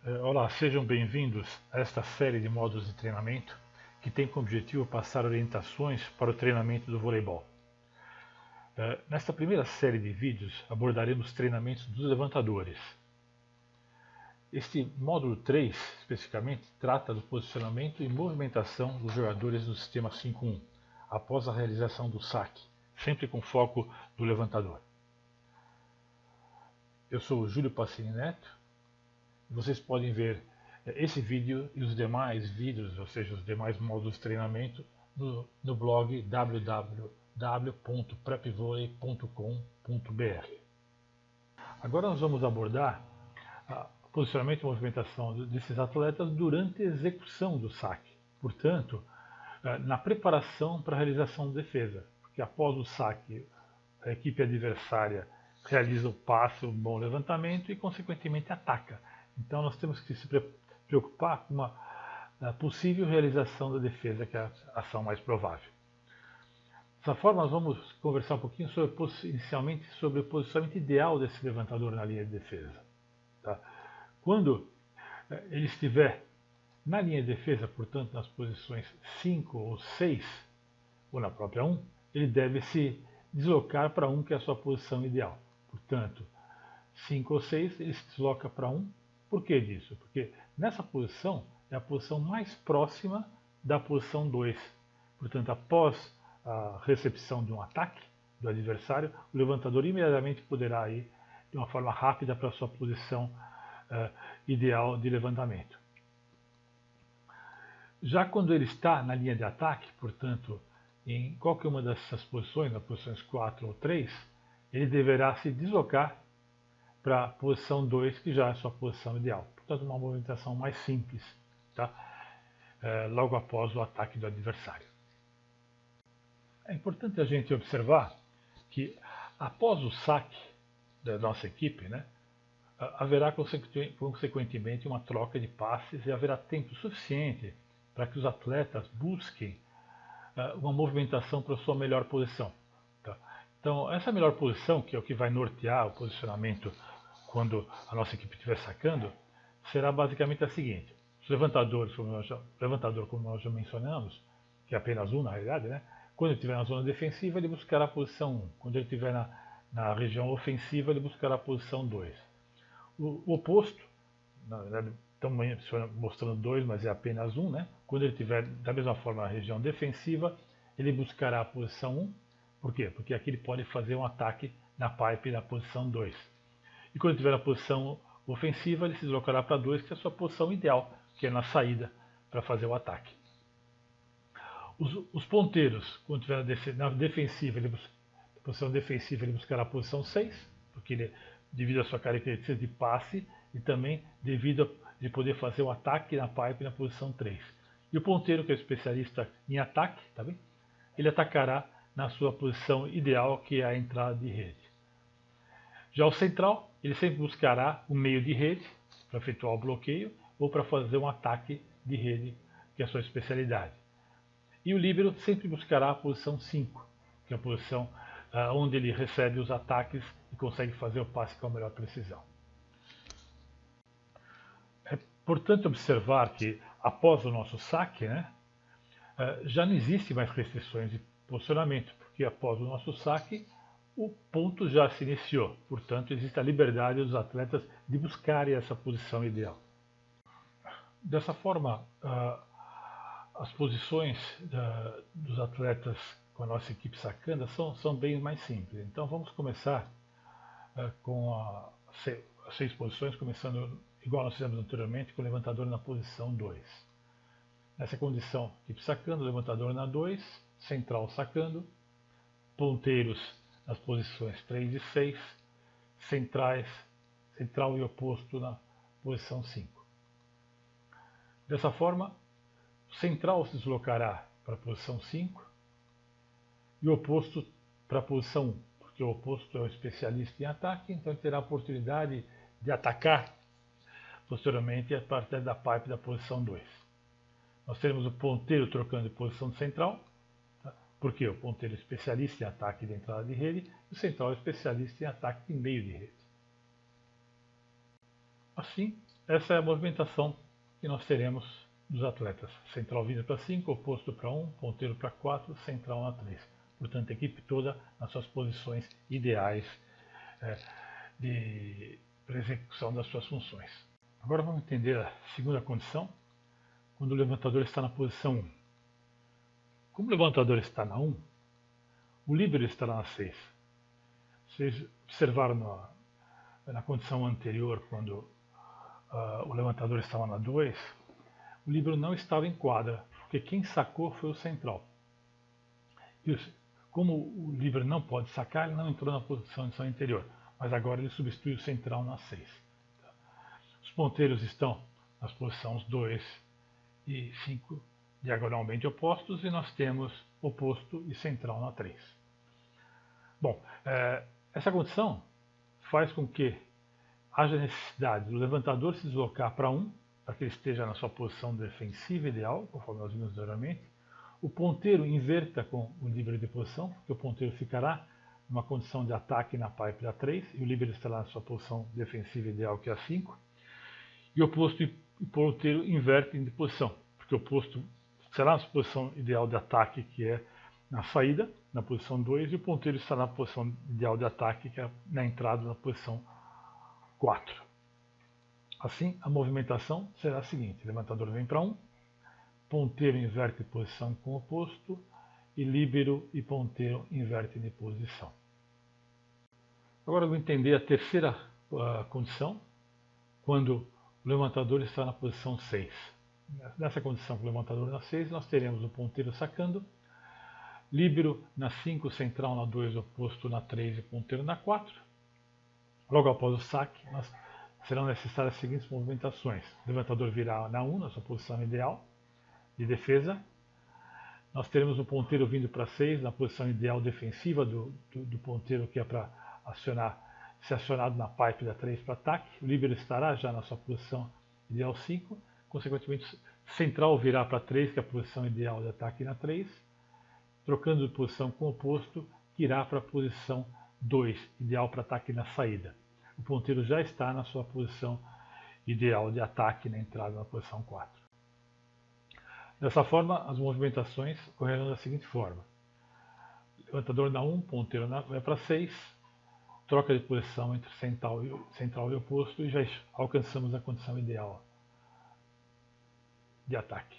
Olá, sejam bem-vindos a esta série de módulos de treinamento que tem como objetivo passar orientações para o treinamento do voleibol. Nesta primeira série de vídeos abordaremos treinamentos dos levantadores. Este módulo 3, especificamente, trata do posicionamento e movimentação dos jogadores do sistema 5-1, após a realização do saque, sempre com foco do levantador. Eu sou o Júlio Passini Neto. Vocês podem ver esse vídeo e os demais vídeos, ou seja, os demais módulos de treinamento, no blog www.prepvolley.com.br. Agora nós vamos abordar o posicionamento e movimentação desses atletas durante a execução do saque. Portanto, na preparação para a realização da defesa, porque após o saque, a equipe adversária realiza o passe, um bom levantamento e, consequentemente, ataca. Então nós temos que se preocupar com uma possível realização da defesa, que é a ação mais provável. Dessa forma, nós vamos conversar um pouquinho inicialmente sobre o posicionamento ideal desse levantador na linha de defesa. Tá? Quando ele estiver na linha de defesa, portanto nas posições 5 ou 6, ou na própria 1, ele deve se deslocar para 1, que é a sua posição ideal. Portanto, 5 ou 6, ele se desloca para 1. Por que disso? Porque nessa posição é a posição mais próxima da posição 2. Portanto, após a recepção de um ataque do adversário, o levantador imediatamente poderá ir de uma forma rápida para a sua posição ideal de levantamento. Já quando ele está na linha de ataque, portanto, em qualquer uma dessas posições, nas posições 4 ou 3, ele deverá se deslocar para a posição 2, que já é a sua posição ideal. Portanto, uma movimentação mais simples, tá? Logo após o ataque do adversário. É importante a gente observar que após o saque da nossa equipe, né, haverá consequentemente uma troca de passes e haverá tempo suficiente para que os atletas busquem uma movimentação para a sua melhor posição. Tá? Então, essa melhor posição, que é o que vai nortear o posicionamento quando a nossa equipe estiver sacando, será basicamente a seguinte: os levantadores, como nós já mencionamos, que é apenas um na realidade, né? Quando ele estiver na zona defensiva, ele buscará a posição 1. Quando ele estiver na região ofensiva, ele buscará a posição 2. O oposto, na verdade, estamos mostrando 2, mas é apenas 1, né? Quando ele estiver da mesma forma na região defensiva, ele buscará a posição 1. Por quê? Porque aqui ele pode fazer um ataque na pipe na posição 2. E quando estiver na posição ofensiva, ele se deslocará para 2, que é a sua posição ideal, que é na saída para fazer o ataque. Os ponteiros, quando estiver na defensiva, na posição defensiva, ele buscará a posição 6, porque ele, devido à sua característica de passe e também devido a poder fazer o ataque na pipe na posição 3. E o ponteiro, que é especialista em ataque, tá bem? Ele atacará na sua posição ideal, que é a entrada de rede. Já o central, ele sempre buscará o meio de rede para efetuar o bloqueio ou para fazer um ataque de rede, que é a sua especialidade. E o líbero sempre buscará a posição 5, que é a posição onde ele recebe os ataques e consegue fazer o passe com a melhor precisão. É importante observar que após o nosso saque, né, já não existe mais restrições de posicionamento, porque após o nosso saque o ponto já se iniciou. Portanto, existe a liberdade dos atletas de buscarem essa posição ideal. Dessa forma, as posições dos atletas com a nossa equipe sacanda são bem mais simples. Então vamos começar com as 6 posições, começando igual nós fizemos anteriormente, com o levantador na posição 2. Nessa condição, equipe sacando, levantador na 2, central sacando, ponteiros nas posições 3 e 6, central e oposto na posição 5. Dessa forma, o central se deslocará para a posição 5 e o oposto para a posição 1, porque o oposto é o especialista em ataque, então ele terá a oportunidade de atacar posteriormente a partir da pipe da posição 2. Nós teremos o ponteiro trocando de posição de central, porque o ponteiro é especialista em ataque de entrada de rede e o central é especialista em ataque de meio de rede. Assim, essa é a movimentação que nós teremos dos atletas. Central vindo para 5, oposto para 1, ponteiro para 4, central na 3. Portanto, a equipe toda nas suas posições ideais para execução das suas funções. Agora vamos entender a segunda condição, quando o levantador está na posição 1. Como o levantador está na 1, o líbero estará na 6. Vocês observaram na condição anterior, quando o levantador estava na 2, o líbero não estava em quadra, porque quem sacou foi o central. E como o líbero não pode sacar, ele não entrou na posição anterior, mas agora ele substitui o central na 6. Os ponteiros estão nas posições 2 e 5, diagonalmente opostos, e nós temos oposto e central na 3. Bom, essa condição faz com que haja necessidade do levantador se deslocar para 1, para que ele esteja na sua posição defensiva ideal, conforme nós vimos anteriormente. O ponteiro inverta com o líbero de posição, porque o ponteiro ficará numa condição de ataque na pipe da 3, e o líbero estará na sua posição defensiva ideal, que é a 5. E o oposto e o ponteiro invertem de posição, porque o oposto será na sua posição ideal de ataque, que é na saída, na posição 2, e o ponteiro estará na posição ideal de ataque, que é na entrada, na posição 4. Assim, a movimentação será a seguinte: o levantador vem para 1, ponteiro inverte de posição com o oposto, e líbero e ponteiro invertem de posição. Agora eu vou entender a terceira condição, quando o levantador está na posição 6. Nessa condição, com o levantador na 6, nós teremos o ponteiro sacando, líbero na 5, central na 2, oposto na 3 e ponteiro na 4. Logo após o saque, serão necessárias as seguintes movimentações. O levantador virá na 1, na sua posição ideal de defesa. Nós teremos o ponteiro vindo para 6, na posição ideal defensiva do ponteiro, que é para ser acionado na pipe da 3 para ataque. O líbero estará já na sua posição ideal 5. Consequentemente, central virá para 3, que é a posição ideal de ataque na 3. Trocando de posição com o oposto, que irá para a posição 2, ideal para ataque na saída. O ponteiro já está na sua posição ideal de ataque na entrada, na posição 4. Dessa forma, as movimentações ocorrerão da seguinte forma: levantador na 1, ponteiro vai para 6, troca de posição entre central e oposto, e já alcançamos a condição ideal de ataque.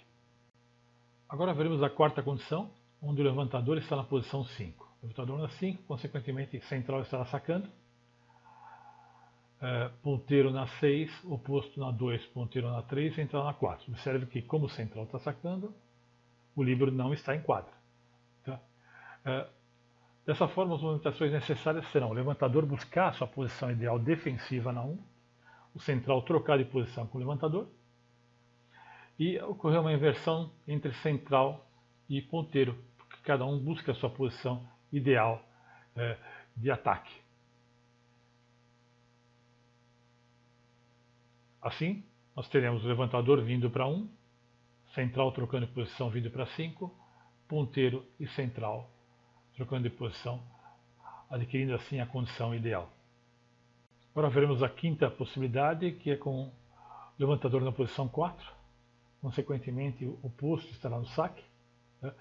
Agora veremos a quarta condição, onde o levantador está na posição 5. O levantador na 5, consequentemente, central estará sacando, ponteiro na 6, oposto na 2, ponteiro na 3, central na 4. Observe que, como o central está sacando, o líbero não está em quadra. Tá? Dessa forma, as movimentações necessárias serão o levantador buscar a sua posição ideal defensiva na 1, o central trocar de posição com o levantador, e ocorrer uma inversão entre central e ponteiro, porque cada um busca a sua posição ideal de ataque. Assim, nós teremos o levantador vindo para 1, central trocando de posição vindo para 5, ponteiro e central trocando de posição, adquirindo assim a condição ideal. Agora veremos a quinta possibilidade, que é com o levantador na posição 4, consequentemente o oposto estará no saque, né?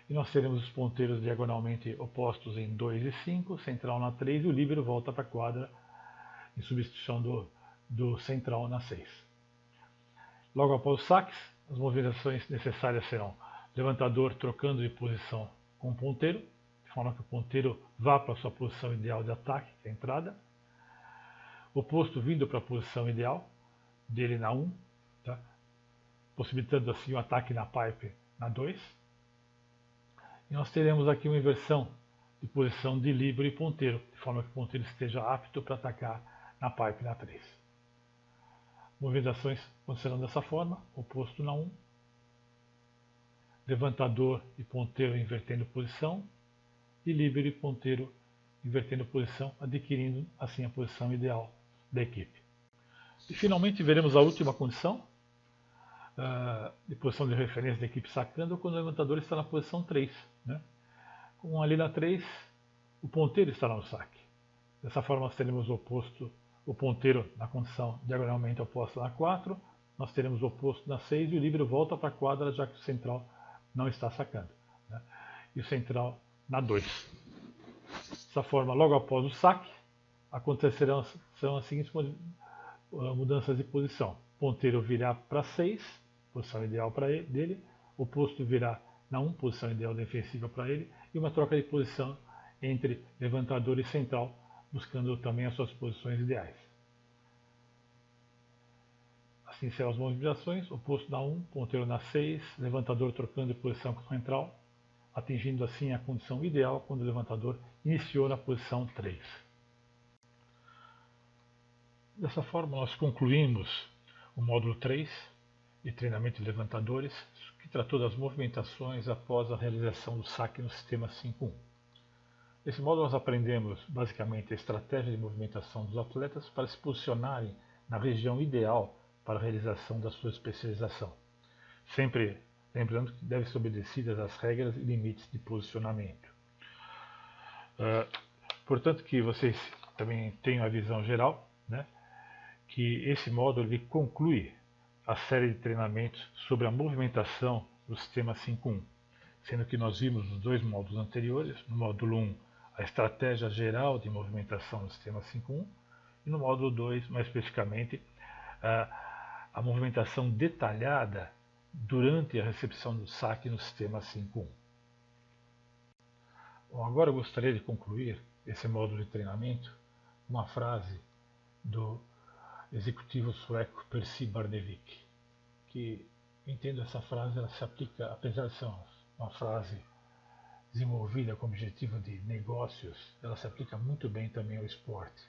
E nós teremos os ponteiros diagonalmente opostos em 2 e 5, central na 3, e o líbero volta para a quadra em substituição do central na 6. Logo após os saques, as movimentações necessárias serão levantador trocando de posição com o ponteiro, de forma que o ponteiro vá para a sua posição ideal de ataque, que é a entrada, oposto vindo para a posição ideal dele na 1, tá? Possibilitando assim o ataque na pipe na 2. E nós teremos aqui uma inversão de posição de líbero e ponteiro, de forma que o ponteiro esteja apto para atacar na pipe na 3. Movimentações acontecerão dessa forma: oposto na 1, levantador e ponteiro invertendo posição, e líbero e ponteiro invertendo posição, adquirindo assim a posição ideal da equipe. E finalmente veremos a última condição, de posição de referência da equipe sacando, quando o levantador está na posição 3. Né? Com ali na 3, o ponteiro estará no saque. Dessa forma nós teremos o oposto o ponteiro na condição diagonalmente oposta na 4, nós teremos o oposto na 6 e o líbero volta para a quadra, já que o central não está sacando, né? E o central na 2. Dessa forma, logo após o saque, acontecerão as seguintes mudanças de posição. O ponteiro virá para 6, posição ideal para dele, o posto virá na 1, posição ideal defensiva para ele, e uma troca de posição entre levantador e central, buscando também as suas posições ideais. Assim serão as movimentações, o posto na 1, ponteiro na 6, levantador trocando de posição com o central, atingindo assim a condição ideal quando o levantador iniciou na posição 3. Dessa forma, nós concluímos o módulo 3 de treinamento de levantadores, que tratou das movimentações após a realização do saque no sistema 5-1. Nesse módulo nós aprendemos basicamente a estratégia de movimentação dos atletas para se posicionarem na região ideal para a realização da sua especialização. Sempre lembrando que devem ser obedecidas as regras e limites de posicionamento. Portanto, que vocês também tenham a visão geral, né, que esse módulo ele conclui a série de treinamentos sobre a movimentação do sistema 5-1, sendo que nós vimos nos dois módulos anteriores, no módulo 1, a estratégia geral de movimentação do sistema 5-1, e no módulo 2, mais especificamente, a movimentação detalhada durante a recepção do saque no sistema 5-1. Bom, agora eu gostaria de concluir esse módulo de treinamento com uma frase do executivo sueco Percy Barnevik, que entendo essa frase, ela se aplica, apesar de ser uma frase desenvolvida com o objetivo de negócios, ela se aplica muito bem também ao esporte.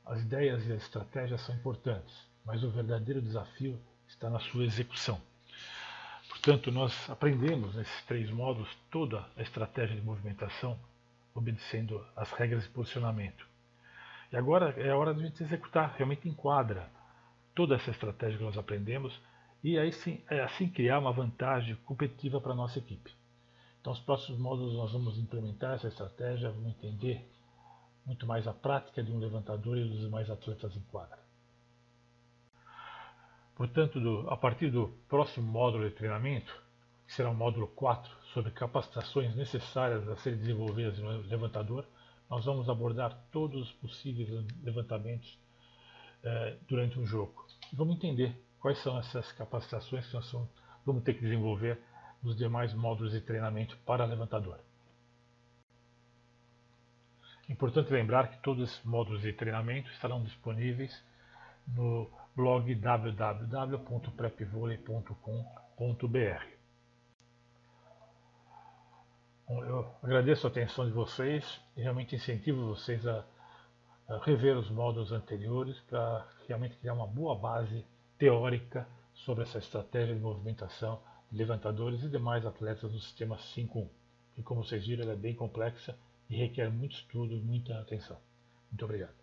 As ideias e as estratégias são importantes, mas o verdadeiro desafio está na sua execução. Portanto, nós aprendemos nesses 3 módulos toda a estratégia de movimentação, obedecendo às regras de posicionamento. E agora é a hora de a gente executar, realmente enquadra toda essa estratégia que nós aprendemos e aí sim, assim criar uma vantagem competitiva para a nossa equipe. Então, os próximos módulos nós vamos implementar essa estratégia, vamos entender muito mais a prática de um levantador e dos demais atletas em quadra. Portanto, a partir do próximo módulo de treinamento, que será o módulo 4, sobre capacitações necessárias a serem desenvolvidas no levantador, nós vamos abordar todos os possíveis levantamentos durante um jogo. E vamos entender quais são essas capacitações que nós vamos ter que desenvolver nos demais módulos de treinamento para levantador. É importante lembrar que todos esses módulos de treinamento estarão disponíveis no blog www.prepvôlei.com.br. Eu agradeço a atenção de vocês e realmente incentivo vocês a rever os módulos anteriores para realmente criar uma boa base teórica sobre essa estratégia de movimentação de levantadores e demais atletas do sistema 5-1, que, como vocês viram, ela é bem complexa e requer muito estudo e muita atenção. Muito obrigado.